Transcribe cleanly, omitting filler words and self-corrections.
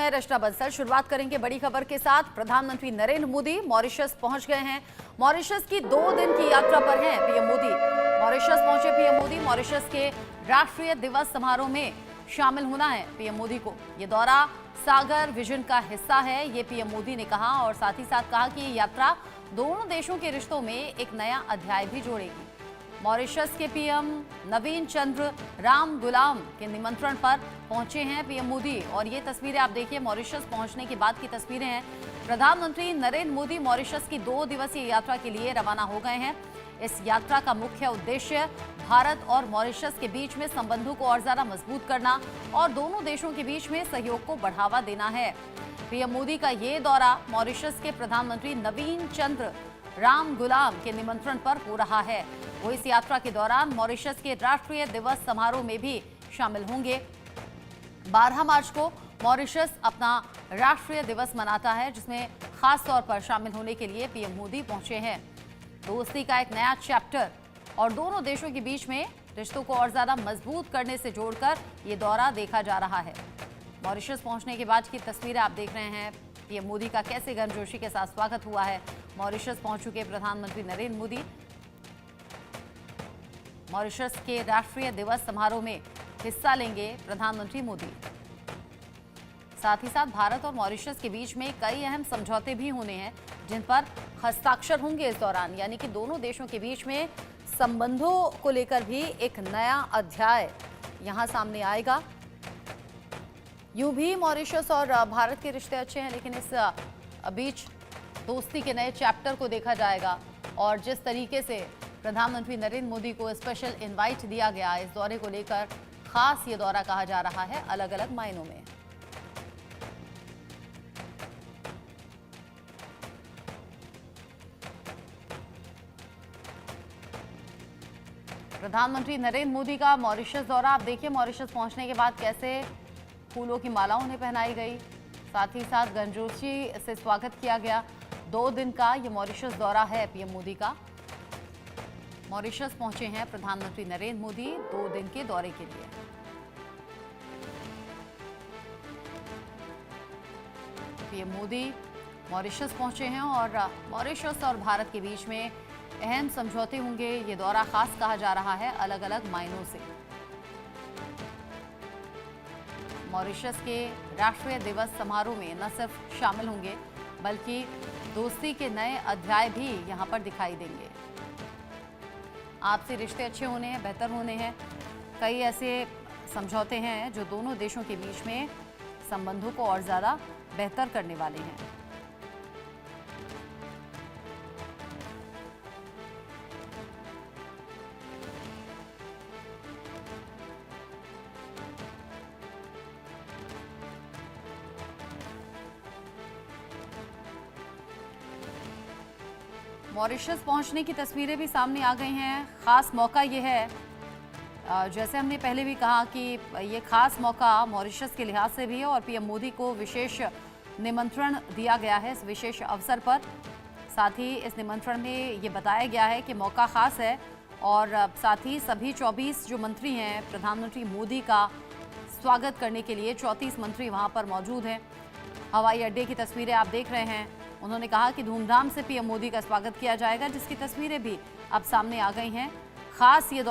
मैं रचना बंसल। शुरुआत करेंगे बड़ी खबर के साथ। प्रधानमंत्री नरेंद्र मोदी मॉरिशस पहुंच गए हैं। मॉरिशस की 2 दिन की यात्रा पर हैं पीएम मोदी। मॉरिशस पहुंचे पीएम मोदी। मॉरिशस के राष्ट्रीय दिवस समारोह में शामिल होना है पीएम मोदी को। ये दौरा सागर विजन का हिस्सा है, ये पीएम मोदी ने कहा, और साथ ही साथ कहा कि ये यात्रा दोनों देशों के रिश्तों में एक नया अध्याय भी जोड़ेगी। मॉरिशस के पीएम नवीन चंद्र राम गुलाम के निमंत्रण पर पहुंचे हैं पीएम मोदी, और ये तस्वीरें आप देखिए मॉरिशस पहुंचने के बाद की तस्वीरें हैं। प्रधानमंत्री नरेंद्र मोदी मॉरिशस की 2 दिवसीय यात्रा के लिए रवाना हो गए हैं। इस यात्रा का मुख्य उद्देश्य भारत और मॉरिशस के बीच में संबंधों को और ज्यादा मजबूत करना और दोनों देशों के बीच में सहयोग को बढ़ावा देना है। पीएम मोदी का ये दौरा मॉरिशस के प्रधानमंत्री नवीन चंद्र राम गुलाम के निमंत्रण पर हो रहा है। वो इस यात्रा के दौरान मॉरिशस के राष्ट्रीय दिवस समारोह में भी शामिल होंगे। 12 मार्च को मॉरिशस अपना राष्ट्रीय दिवस मनाता है, जिसमें खास तौर पर शामिल होने के लिए पीएम मोदी पहुंचे हैं। दोस्ती का एक नया चैप्टर और दोनों देशों के बीच में रिश्तों को और ज्यादा मजबूत करने से जोड़कर ये दौरा देखा जा रहा है। मॉरिशस पहुंचने के बाद की तस्वीरें आप देख रहे हैं। पीएम मोदी का कैसे गर्मजोशी के साथ स्वागत हुआ है। मॉरिशस पहुंच चुके प्रधानमंत्री नरेंद्र मोदी। मॉरिशस के राष्ट्रीय दिवस समारोह में हिस्सा लेंगे प्रधानमंत्री मोदी। साथ ही साथ भारत और मॉरिशस के बीच में कई अहम समझौते भी होने हैं, जिन पर हस्ताक्षर होंगे इस दौरान। यानी कि दोनों देशों के बीच में संबंधों को लेकर भी एक नया अध्याय यहां सामने आएगा। यूं भी मॉरिशस और भारत के रिश्ते अच्छे हैं, लेकिन इस बीच दोस्ती के नए चैप्टर को देखा जाएगा। और जिस तरीके से प्रधानमंत्री नरेंद्र मोदी को स्पेशल इनवाइट दिया गया, इस दौरे को लेकर खास ये दौरा कहा जा रहा है अलग अलग मायनों में। प्रधानमंत्री नरेंद्र मोदी का मॉरिशस दौरा आप देखिए। मॉरिशस पहुंचने के बाद कैसे फूलों की माला उन्हें पहनाई गई, साथ ही साथ गर्मजोशी से स्वागत किया गया। 2 दिन का ये मॉरिशस दौरा है पीएम मोदी का। मॉरिशस पहुंचे हैं प्रधानमंत्री नरेंद्र मोदी 2 दिन के दौरे के लिए। पीएम मोदी मॉरिशस पहुंचे हैं और मॉरिशस और भारत के बीच में अहम समझौते होंगे। ये दौरा खास कहा जा रहा है अलग अलग मायनों से। मॉरिशस के राष्ट्रीय दिवस समारोह में न सिर्फ शामिल होंगे, बल्कि दोस्ती के नए अध्याय भी यहां पर दिखाई देंगे। आपसी रिश्ते अच्छे होने हैं, बेहतर होने हैं। कई ऐसे समझौते हैं जो दोनों देशों के बीच में संबंधों को और ज़्यादा बेहतर करने वाले हैं। मॉरिशस पहुंचने की तस्वीरें भी सामने आ गई हैं। खास मौका ये है, जैसे हमने पहले भी कहा कि ये खास मौका मॉरिशस के लिहाज से भी है और पीएम मोदी को विशेष निमंत्रण दिया गया है इस विशेष अवसर पर। साथ ही इस निमंत्रण में ये बताया गया है कि मौका खास है, और साथ ही सभी 24 जो मंत्री हैं प्रधानमंत्री मोदी का स्वागत करने के लिए 34 मंत्री वहाँ पर मौजूद हैं। हवाई अड्डे की तस्वीरें आप देख रहे हैं। उन्होंने कहा कि धूमधाम से पीएम मोदी का स्वागत किया जाएगा, जिसकी तस्वीरें भी अब सामने आ गई हैं। खास ये दौरा